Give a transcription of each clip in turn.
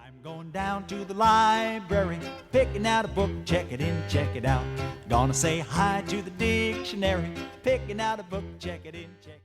I'm going down to the library, picking out a book, check it in, check it out. Gonna say hi to the dictionary, picking out a book, check it in, check it out.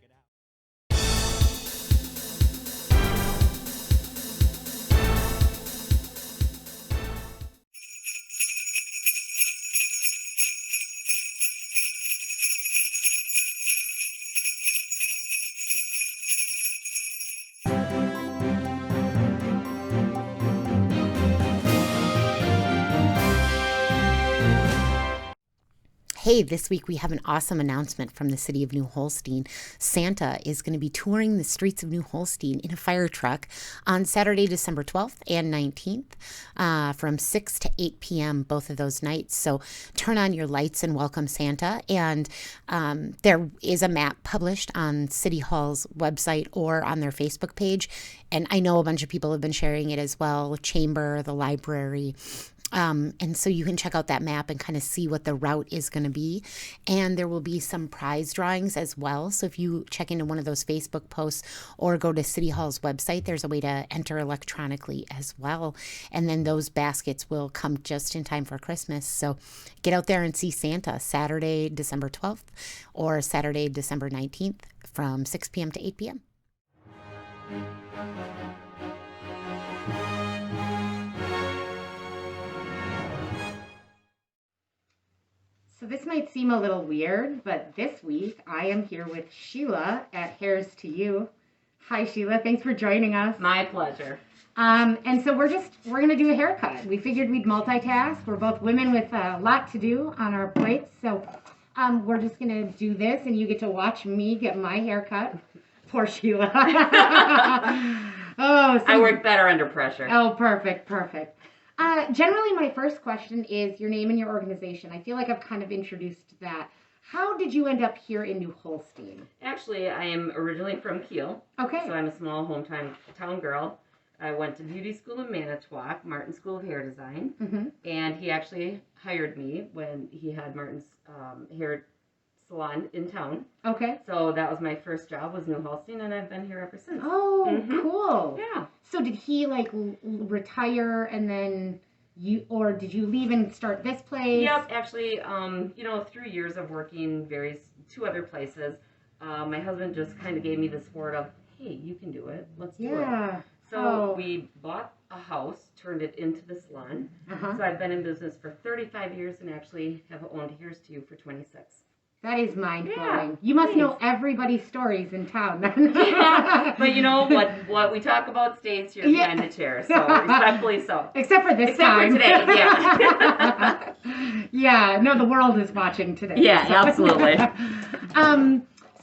Hey, this week we have an awesome announcement from the city of New Holstein. Santa is going to be touring the streets of New Holstein in a fire truck on Saturday, December 12th and 19th from 6 to 8 p.m. both of those nights. So turn on your lights and welcome Santa. And there is a map published on City Hall's website or on their Facebook page. And I know a bunch of people have been sharing it as well, Chamber, the library. And so you can check out that map and kind of see what the route is going to be. And there will be some prize drawings as well. So if you check into one of those Facebook posts or go to City Hall's website, there's a way to enter electronically as well. And then those baskets will come just in time for Christmas. So get out there and see Santa Saturday, December 12th or Saturday, December 19th from 6 p.m. to 8 p.m. So this might seem a little weird, but this week I am here with Sheila at Hairs to You. Hi, Sheila. Thanks for joining us. My pleasure. And so we're going to do a haircut. We figured we'd multitask. We're both women with a lot to do on our plates. So we're just going to do this, and you get to watch me get my hair cut. Poor Sheila. I work better under pressure. Oh, perfect. Generally, my first question is your name and your organization. I feel like I've kind of introduced that. How did you end up here in New Holstein? Actually, I am originally from Kiel. Okay. So I'm a small hometown girl. I went to beauty school in Manitowoc, Martin School of Hair Design. Mm-hmm. And he actually hired me when he had Martin's hair salon in town. Okay. So that was my first job, was New Holstein, and I've been here ever since. Oh, cool. Yeah. So did he retire and then did you leave and start this place? Yep. Actually, through years of working two other places, my husband just kind of gave me this word of, hey, you can do it. Let's do it. So we bought a house, turned it into the salon. Uh-huh. So I've been in business for 35 years and actually have owned Here's to You for 26. That is mind-blowing. Yeah, you must know everybody's stories in town. Yeah, but you know what we talk about stays here behind the chair, so respectfully so. Except for this time. Except for today, yeah. Yeah, no, the world is watching today. Yeah, so. Absolutely.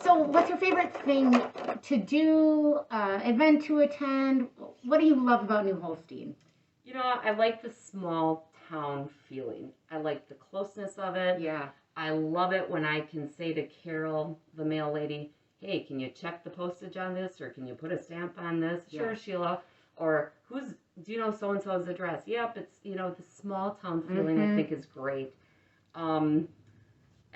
So what's your favorite thing to do, event to attend? What do you love about New Holstein? You know, I like the small town feeling. I like the closeness of it. Yeah. I love it when I can say to Carol, the mail lady, hey, can you check the postage on this? Or can you put a stamp on this? Yeah. Sure, Sheila. Or do you know so-and-so's address? Yep, it's, the small town feeling. Mm-hmm. I think is great. I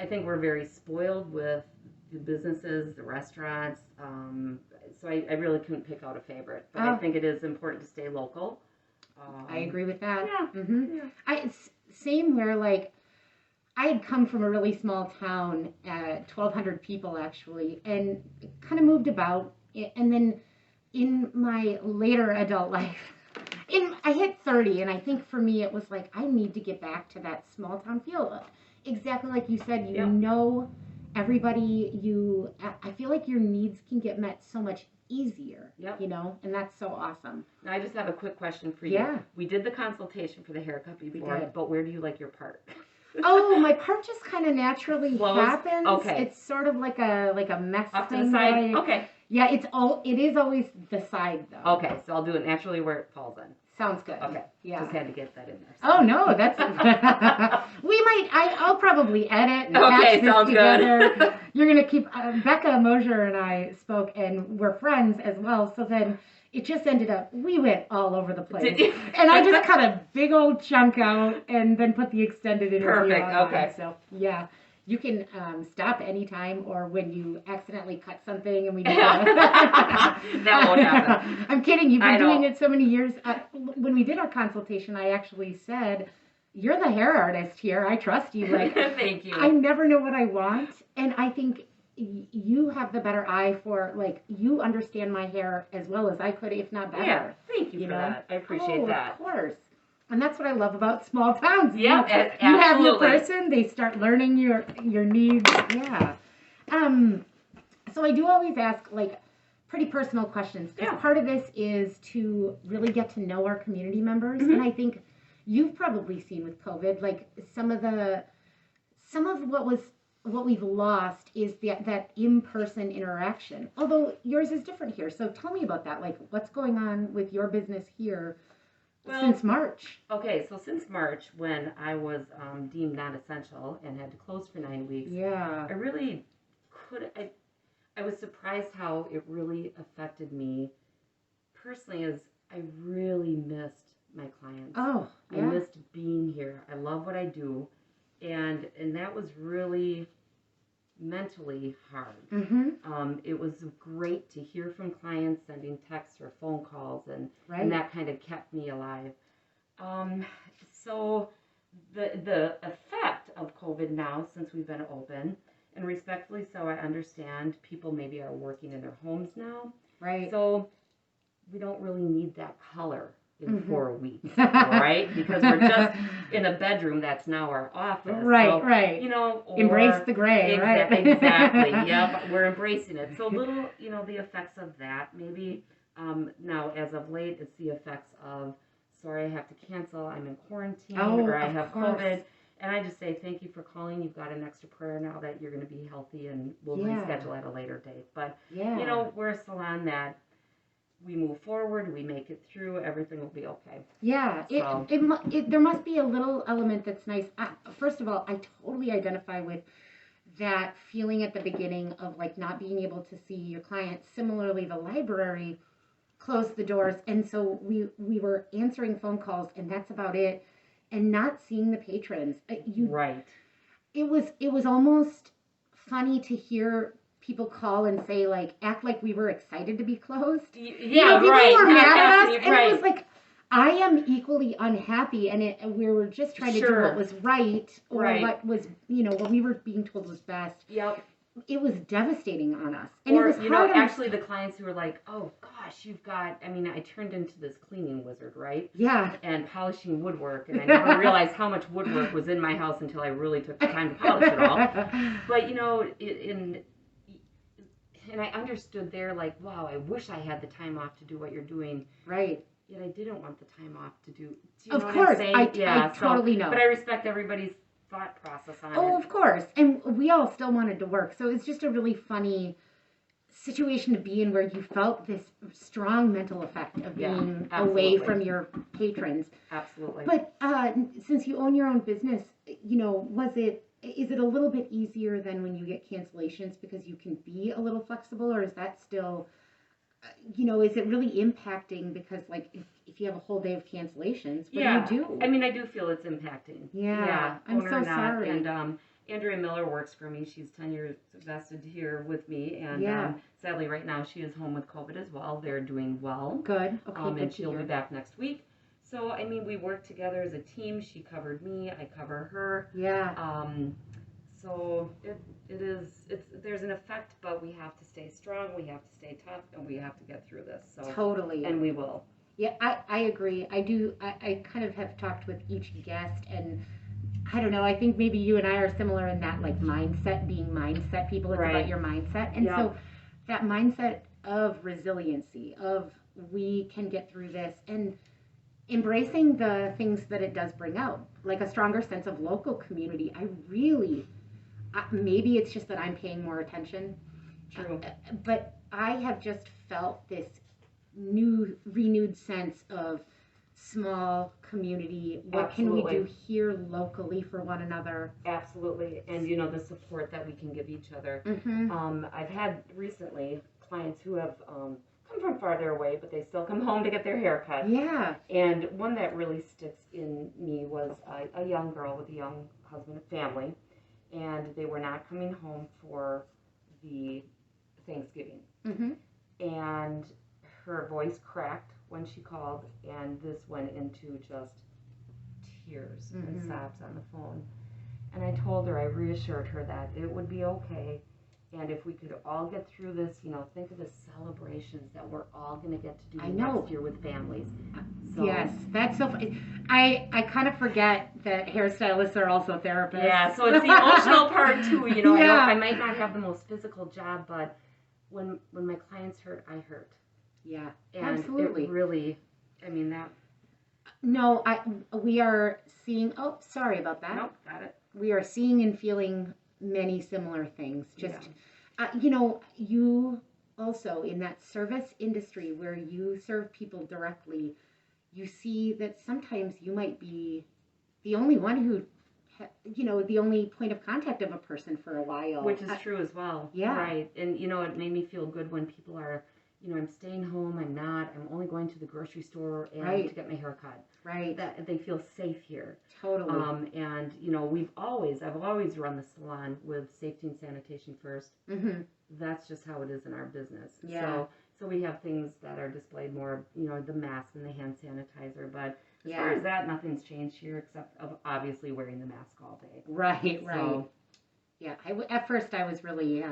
think we're very spoiled with the businesses, the restaurants. So I really couldn't pick out a favorite. But I think it is important to stay local. I agree with that. Yeah. Mm-hmm. Yeah. Same where, I had come from a really small town, 1,200 people actually, and kind of moved about. And then in my later adult life, I hit 30, and I think for me it was I need to get back to that small town feel. Exactly like you said, you know everybody. I feel like your needs can get met so much easier, and that's so awesome. Now, I just have a quick question for you. Yeah. We did the consultation for the haircut before, but where do you like your part? Oh, my part just kind of naturally happens. Okay. It's sort of like a mess up thing. To the side? Okay. Yeah, it is always the side, though. Okay, so I'll do it naturally where it falls in. Sounds good. Okay. Yeah. Just had to get that in there. So. Oh, no, that's... I'll probably edit and patch this sounds together. Good. You're going to keep... Becca Mosier and I spoke, and we're friends as well, so then... It just ended up, we went all over the place. Did you? And I just cut a big old chunk out and then put the extended interview on. Okay. So, yeah. You can stop anytime, or when you accidentally cut something and we need to... That won't happen. I'm kidding. You've been doing it so many years. When we did our consultation, I actually said, "You're the hair artist here. I trust you." Like, thank you. I never know what I want, and I think you have the better eye for, like, you understand my hair as well as I could, if not better. Yeah, thank you for that. I appreciate that. Of course. And that's what I love about small towns. Yeah, absolutely. You have your person, they start learning your needs. Yeah. So I do always ask, like, pretty personal questions. Because part of this is to really get to know our community members. And I think you've probably seen with COVID, like, some of what we've lost is that in-person interaction. Although yours is different here. So tell me about that. Like, what's going on with your business here since March? Okay, so since March, when I was deemed non-essential and had to close for 9 weeks, I really I was surprised how it really affected me personally, as I really missed my clients. I missed being here. I love what I do. And that was really mentally hard. It was great to hear from clients, sending texts or phone calls, and that kind of kept me alive. So the effect of COVID now, since we've been open, and respectfully so, I understand people maybe are working in their homes now. Right. So we don't really need that color in 4 weeks, right? Because we're just in a bedroom that's now our office. Right. You know, embrace the gray, right? Exactly. Yep, we're embracing it. So little, the effects of that. Maybe now, as of late, it's the effects of, sorry, I have to cancel. I'm in quarantine, or I have COVID. And I just say thank you for calling. You've got an extra prayer now that you're going to be healthy, and we'll reschedule at a later date. But we're a salon that, we move forward, we make it through, everything will be okay. Yeah, so. There must be a little element that's nice. First of all, I totally identify with that feeling at the beginning of, like, not being able to see your clients. Similarly, the library closed the doors, and so we were answering phone calls, and that's about it, and not seeing the patrons. Right. It was almost funny to hear people call and say, like, act like we were excited to be closed. Yeah, people were mad at us, and it was like, I am equally unhappy, and we were just trying to do what was right, or what was, what we were being told was best. Yep. It was devastating on us. And or, it was hard actually the clients who were like, oh gosh, I turned into this cleaning wizard, right? Yeah. And polishing woodwork, and I never realized how much woodwork was in my house until I really took the time to polish it all. But, and I understood there, like, wow, I wish I had the time off to do what you're doing. Right. Yet I didn't want the time off to do. Do you know what I'm saying? I totally know. But I respect everybody's thought process on it. Oh, of course. And we all still wanted to work. So it's just a really funny situation to be in, where you felt this strong mental effect of being away from your patrons. Absolutely. But since you own your own business, is it a little bit easier than when you get cancellations, because you can be a little flexible, or is that still, is it really impacting? Because, like, if you have a whole day of cancellations, what do you do? I do feel it's impacting. Yeah. I'm so sorry. And Andrea Miller works for me. She's 10 years vested here with me. And sadly, right now, she is home with COVID as well. They're doing well. Good. Okay, and she'll be back next week. So, we work together as a team. She covered me. I cover her. Yeah. So there's an effect, but we have to stay strong. We have to stay tough, and we have to get through this. So totally. And we will. Yeah, I agree. I do. I kind of have talked with each guest, and I don't know, I think maybe you and I are similar in that, like, being mindset people. It's about your mindset. And so that mindset of resiliency, of we can get through this, and embracing the things that it does bring out, like a stronger sense of local community. I really, maybe it's just that I'm paying more attention. True. But I have just felt this renewed sense of small community. What Absolutely. Can we do here locally for one another? Absolutely. And, the support that we can give each other. I've had recently clients who have come from farther away, but they still come home to get their hair cut. Yeah. And one that really sticks in me was a young girl with a young husband and family. and they were not coming home for the Thanksgiving. Mm-hmm. And her voice cracked when she called, and this went into just tears and sobs on the phone. And I told her, I reassured her that it would be okay. And if we could all get through this, think of the celebrations that we're all going to get to do next year with families. So, yes, that's so funny. I kind of forget that hairstylists are also therapists. Yeah, so it's the emotional part too. Yeah. I might not have the most physical job, but when my clients hurt, I hurt. Yeah, And absolutely. it really, that. No, we are seeing, oh, sorry about that. Nope, got it. We are seeing and feeling many similar things. Just, you also in that service industry where you serve people directly, you see that sometimes you might be the only one who, the only point of contact of a person for a while. Which is true as well. Yeah. Right. And, it made me feel good when people are, I'm staying home, I'm only going to the grocery store and to get my hair cut. Right. That they feel safe here. Totally. And, I've always run the salon with safety and sanitation first. Mm-hmm. That's just how it is in our business. Yeah. So we have things that are displayed more, the mask and the hand sanitizer. But as far as that, nothing's changed here except of obviously wearing the mask all day. Right. Yeah. At first I was really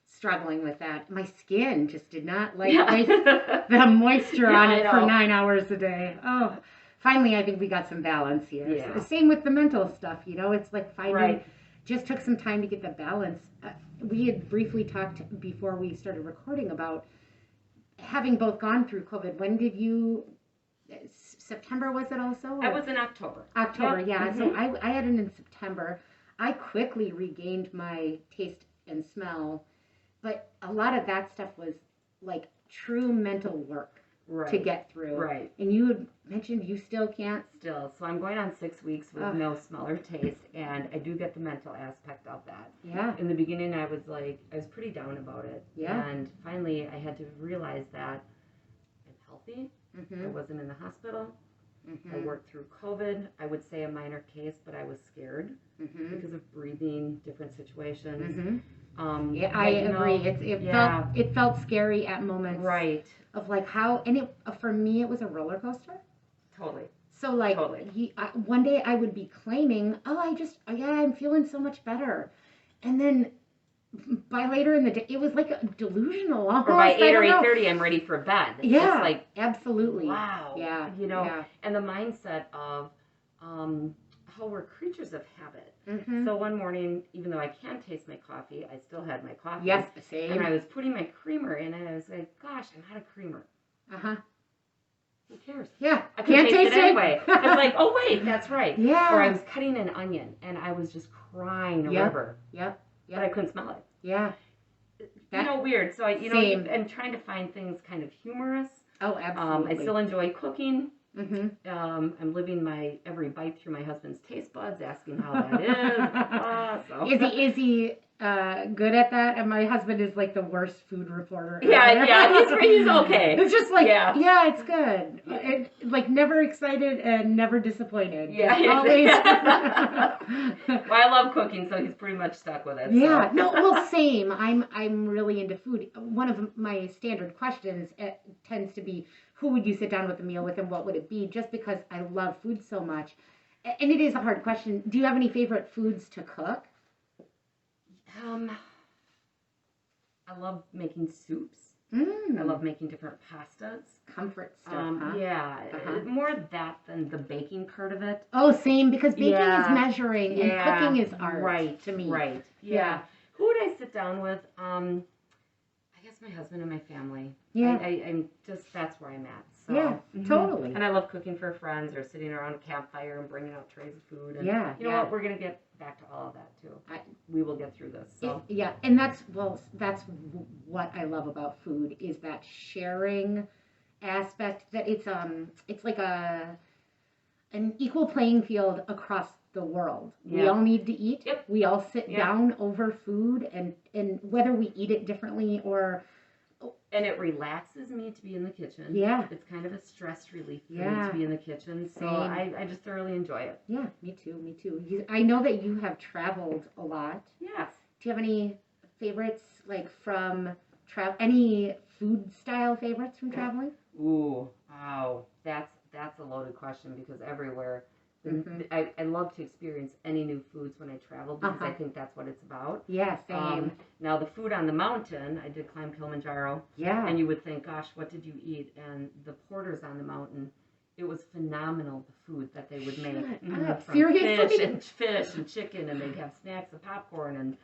struggling with that. My skin just did not like the moisture on it for 9 hours a day. Oh, finally I think we got some balance here. Yeah. Same with the mental stuff, it's like finding, just took some time to get the balance. We had briefly talked before we started recording about having both gone through COVID. When did you, September was it also? I was in October. October, Yep. yeah. So I had it in September. I quickly regained my taste and smell. But a lot of that stuff was like true mental work to get through. Right. And you had mentioned you still can't. Still. So I'm going on 6 weeks with no smell or taste, and I do get the mental aspect of that. Yeah. In the beginning, I was pretty down about it. Yeah. And finally, I had to realize that I'm healthy. Mm-hmm. I wasn't in the hospital. Mm-hmm. I worked through COVID. I would say a minor case, but I was scared because of breathing, different situations. Mm-hmm. I agree. It felt scary at moments. Right. Of like how, and for me it was a roller coaster. Totally. So like one day I would be claiming, I'm feeling so much better, and then by later in the day it was like a delusional almost. Or by 8 or 8:30 I'm ready for bed. Yeah. It's like absolutely. Wow. Yeah. And the mindset of how we're creatures of habit. Mm-hmm. So one morning, even though I can taste my coffee, I still had my coffee. Yes, same. And I was putting my creamer in, and I was like, gosh, I'm out of creamer. Uh-huh. Who cares? Yeah. I can't taste it anyway. I was like, oh, wait, that's right. Yeah. Or I was cutting an onion, and I was just crying a river. Yep. But I couldn't smell it. Yeah. Weird. So, Same. I'm trying to find things kind of humorous. Oh, absolutely. I still enjoy cooking. Mm-hmm. I'm living my every bite through my husband's taste buds, asking how that is. So. Is he good at that? And my husband is like the worst food reporter. Yeah, he's okay. It's just like, it's good. Like never excited and never disappointed. Yeah, always. Well, I love cooking, so he's pretty much stuck with it. Yeah, so. no, well, same. I'm really into food. One of my standard questions tends to be, who would you sit down with a meal with and what would it be? Just because I love food so much. And it is a hard question. Do you have any favorite foods to cook? I love making soups. I love making different pastas. Comfort stuff, huh? Yeah, more that than the baking part of it. Oh, same, because baking is measuring and cooking is art to me. Right, yeah. Who would I sit down with? I guess my husband and my family. Yeah. I'm just, that's where I'm at. So. Yeah, totally. And I love cooking for friends or sitting around a campfire and bringing out trays of food. And you know what? We're going to get back to all of that too. We will get through this. So. And that's what I love about food is that sharing aspect, that it's like an equal playing field across the world. Yeah. We all need to eat. Yep. We all sit down over food, and whether we eat it differently or And it relaxes me to be in the kitchen. Yeah. It's kind of a stress relief for me to be in the kitchen. So I just thoroughly enjoy it. Yeah, me too. I know that you have traveled a lot. Yes. Do you have any favorites, like from any food style favorites from traveling? Ooh, wow. That's a loaded question because everywhere. I love to experience any new foods when I travel because I think that's what it's about. Yeah, same. Now, the food on the mountain, I did climb Kilimanjaro. Yeah. And you would think, gosh, what did you eat? And the porters on the mountain, it was phenomenal, the food that they would make. From Seriously? Fish and chicken, and they'd have snacks of popcorn and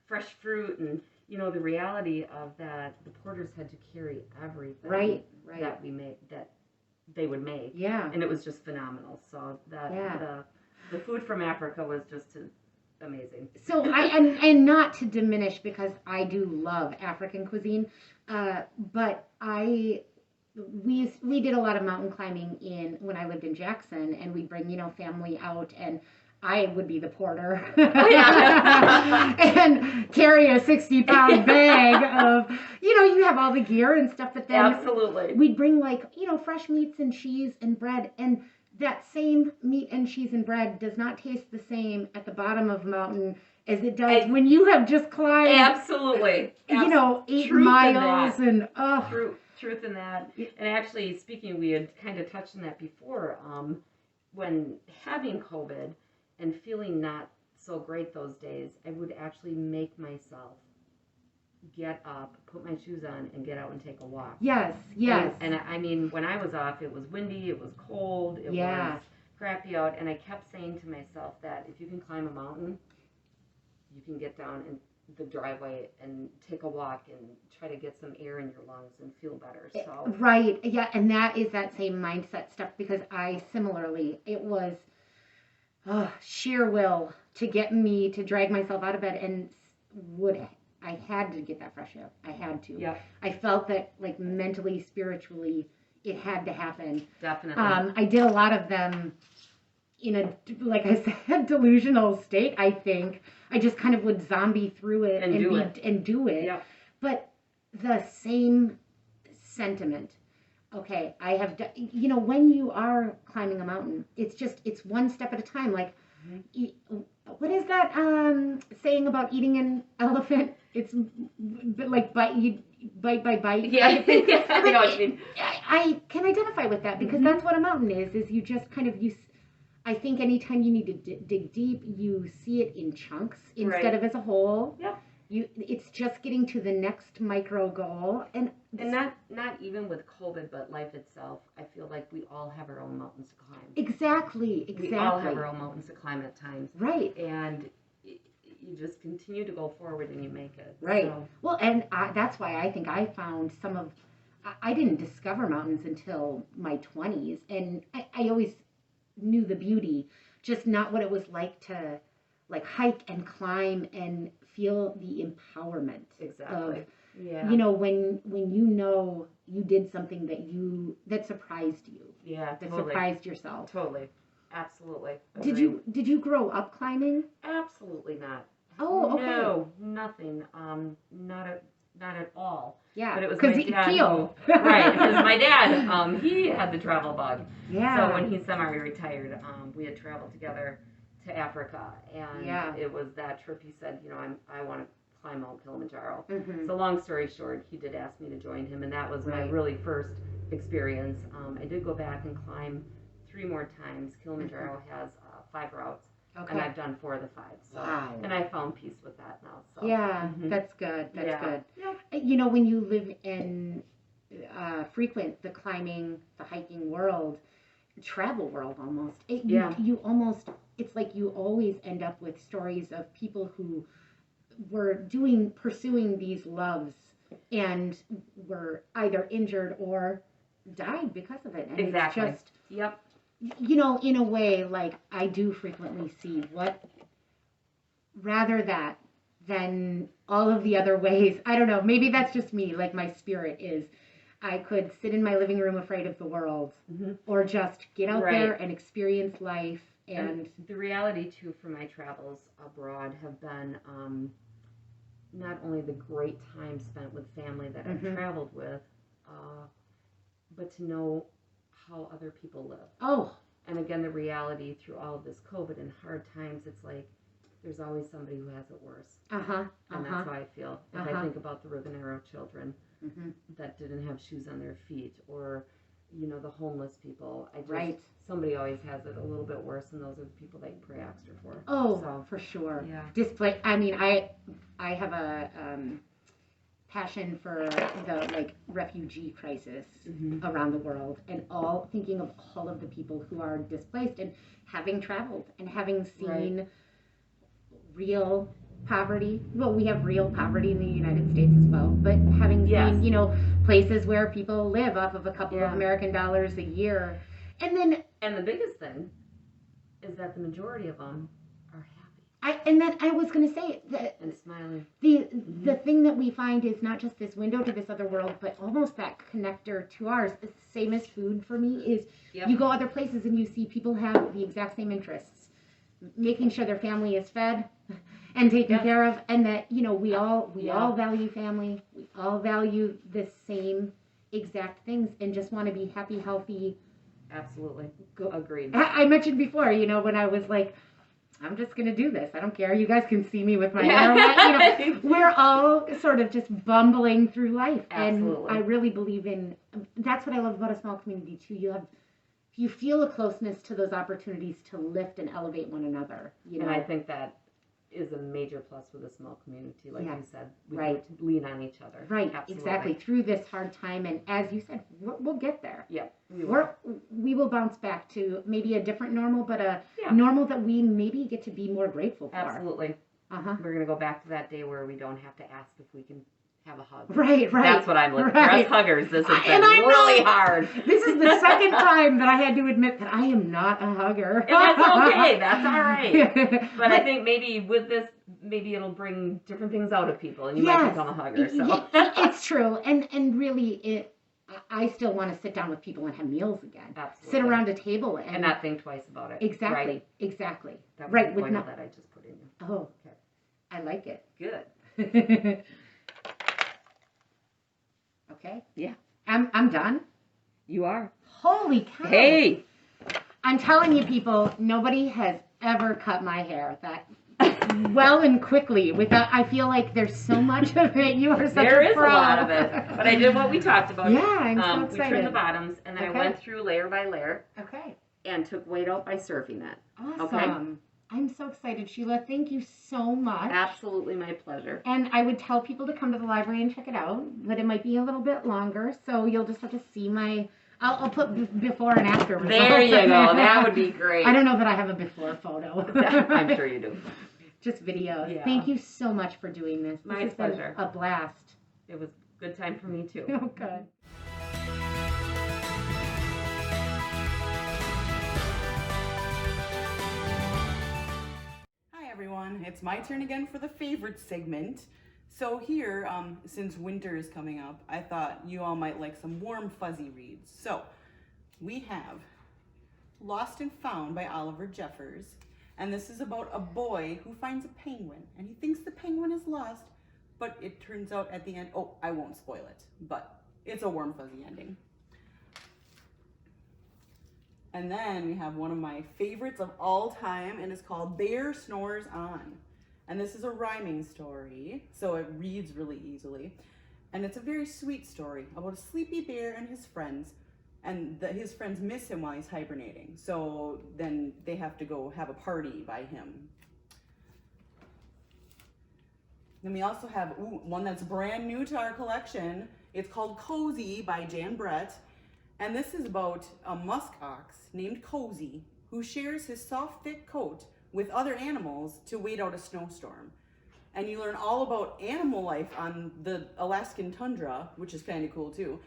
fresh fruit. And, the reality of that, the porters had to carry everything right. that we made, that they would make. Yeah. And it was just phenomenal. So the food from Africa was just amazing. So and not to diminish because I do love African cuisine, but we did a lot of mountain climbing when I lived in Jackson, and we'd bring family out, and I would be the porter and carry a 60-pound bag of, you have all the gear and stuff, but then absolutely we'd bring fresh meats and cheese and bread, and that same meat and cheese and bread does not taste the same at the bottom of a mountain as it does when you have just climbed. Absolutely. 8 miles and Truth in that. And actually, speaking, we had kind of touched on that before. When having COVID and feeling not so great those days, I would actually make myself get up, put my shoes on, and get out and take a walk. Yes. And I mean, when I was off, it was windy, it was cold, it was crappy out, and I kept saying to myself that if you can climb a mountain, you can get down in the driveway and take a walk and try to get some air in your lungs and feel better. So right, yeah, and that is that same mindset stuff, because I similarly, it was sheer will to get me to drag myself out of bed, and I had to get that fresh air. I had to. Yeah. I felt that, mentally, spiritually, it had to happen. Definitely. I did a lot of them in a, like I said, delusional state, I think. I just kind of would zombie through it and do it. Yep. But the same sentiment. Okay, I have done, when you are climbing a mountain, it's one step at a time. What is that saying about eating an elephant? It's like bite by bite. Yeah, I know what you mean. I can identify with that because that's what a mountain is you just kind of, I think anytime you need to dig deep, you see it in chunks instead of as a whole. Yeah. It's just getting to the next micro goal, and not even with COVID, but life itself. I feel like we all have our own mountains to climb. Exactly. We all have our own mountains to climb at times. Right. And you just continue to go forward and you make it. Right. So. Well, and that's why I think I found I didn't discover mountains until my 20s, and I always knew the beauty, just not what it was like to hike and climb and feel the empowerment. Exactly. When you did something that surprised you. Yeah, that totally. Surprised yourself. Totally. Absolutely. Agreed. Did you grow up climbing? Absolutely not. Oh, okay. No, nothing. Not at all. Yeah, but it was my dad. Right, because my dad, he had the travel bug. Yeah. So when he semi-retired, we had traveled together to Africa, and it was that trip. He said, I want to climb Mount Kilimanjaro. Mm-hmm. So long story short, he did ask me to join him, and that was my really first experience. I did go back and climb 3 more times. Kilimanjaro has 5 routes. Okay. And I've done 4 of the 5. So, wow. And I found peace with that now. So. Yeah, that's good. That's good. Yep. When you live in frequent the climbing, the hiking world, travel world almost, you almost, it's like you always end up with stories of people who were pursuing these loves and were either injured or died because of it. And exactly. It's just, yep. In a way, I do frequently see rather that than all of the other ways. I don't know, maybe that's just me, my spirit is, I could sit in my living room afraid of the world, or just get out there and experience life. And the reality, too, for my travels abroad have been not only the great time spent with family that I've traveled with, but to know how other people live. Oh. And again, the reality through all of this COVID and hard times, it's like there's always somebody who has it worse. And that's how I feel. If I think about the Ribbon Arrow children that didn't have shoes on their feet, or, you know, the homeless people. Somebody always has it a little bit worse, and those are the people that you pray extra for. Oh, so, for sure. Yeah. I mean, I have a passion for the refugee crisis around the world, and thinking of all of the people who are displaced, and having traveled and having seen real poverty. Well, we have real poverty in the United States as well, but having seen, you know, places where people live off of a couple of American dollars a year, and the biggest thing is that the majority of them are happy. I was going to say that, and smiling. The thing that we find is not just this window to this other world, but almost that connector to ours. The same as food for me is you go other places and you see people have the exact same interests, making sure their family is fed and taken care of, and that, you know, we all value family. We all value the same exact things and just want to be happy, healthy. Absolutely. Agreed. I mentioned before, you know, when I was like, I'm just going to do this. I don't care. You guys can see me with my hair. You know, we're all sort of just bumbling through life. Absolutely. And I really believe that's what I love about a small community too. You feel a closeness to those opportunities to lift and elevate one another. You know, and I think that is a major plus with a small community, like you said. We lean on each other. Right, absolutely. Exactly. Through this hard time, and as you said, we'll get there. Yeah, we will bounce back to maybe a different normal, but a normal that we maybe get to be more grateful for. Absolutely. We're going to go back to that day where we don't have to ask if we can have a hug. Right. That's what I'm looking for. Us huggers, this has been really hard. This is the second time that I had to admit that I am not a hugger. And that's okay. That's all right. But I think maybe with this, maybe it'll bring different things out of people, and you might become a hugger. So it's true, and really, I still want to sit down with people and have meals again. Absolutely. Sit around a table and not think twice about it. Exactly. That was the point that I just put in you. Oh, okay. I like it. Good. Okay. Yeah. I'm done. You are. Holy cow. Hey. I'm telling you, people, nobody has ever cut my hair that well and quickly. I feel like there's so much of it. You are such There a is pro. a lot of it. But I did what we talked about. Yeah, I'm so excited. We trimmed the bottoms, and then I went through layer by layer. Okay. And took weight out by surfing it. Awesome. Okay? I'm so excited, Sheila. Thank you so much. Absolutely my pleasure. And I would tell people to come to the library and check it out, but it might be a little bit longer, so you'll just have to see I'll put before and after. There you go. That would be great. I don't know that I have a before photo. I'm sure you do. Just videos. Yeah. Thank you so much for doing this. My has pleasure. Been a blast. It was a good time for me, too. Oh, good. Everyone, it's my turn again for the favorite segment. So here, since winter is coming up, I thought you all might like some warm, fuzzy reads. So we have Lost and Found by Oliver Jeffers, and this is about a boy who finds a penguin, and he thinks the penguin is lost, but it turns out at the end, I won't spoil it, but it's a warm, fuzzy ending. And then we have one of my favorites of all time, and it's called Bear Snores On. And this is a rhyming story, so it reads really easily. And it's a very sweet story about a sleepy bear and his friends, and his friends miss him while he's hibernating. So then they have to go have a party by him. Then we also have one that's brand new to our collection. It's called Cozy by Jan Brett. And this is about a musk ox named Cozy who shares his soft, thick coat with other animals to wait out a snowstorm. And you learn all about animal life on the Alaskan tundra, which is kind of cool too.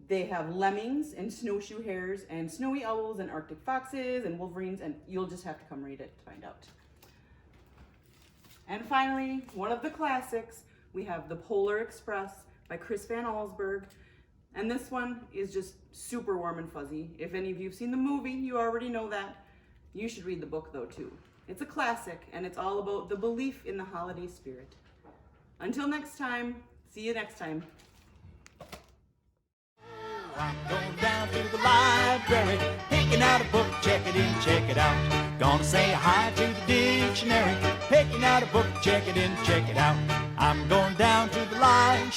They have lemmings and snowshoe hares and snowy owls and Arctic foxes and wolverines, and you'll just have to come read it to find out. And finally, one of the classics, we have The Polar Express by Chris Van Allsburg. And this one is just super warm and fuzzy. If any of you have seen the movie, you already know that. You should read the book though too. It's a classic, and it's all about the belief in the holiday spirit. Until next time, see you next time. I'm going down to the library, picking out a book, check it in, check it out. Gonna say hi to the dictionary, picking out a book, check it in, check it out. I'm going down to the library.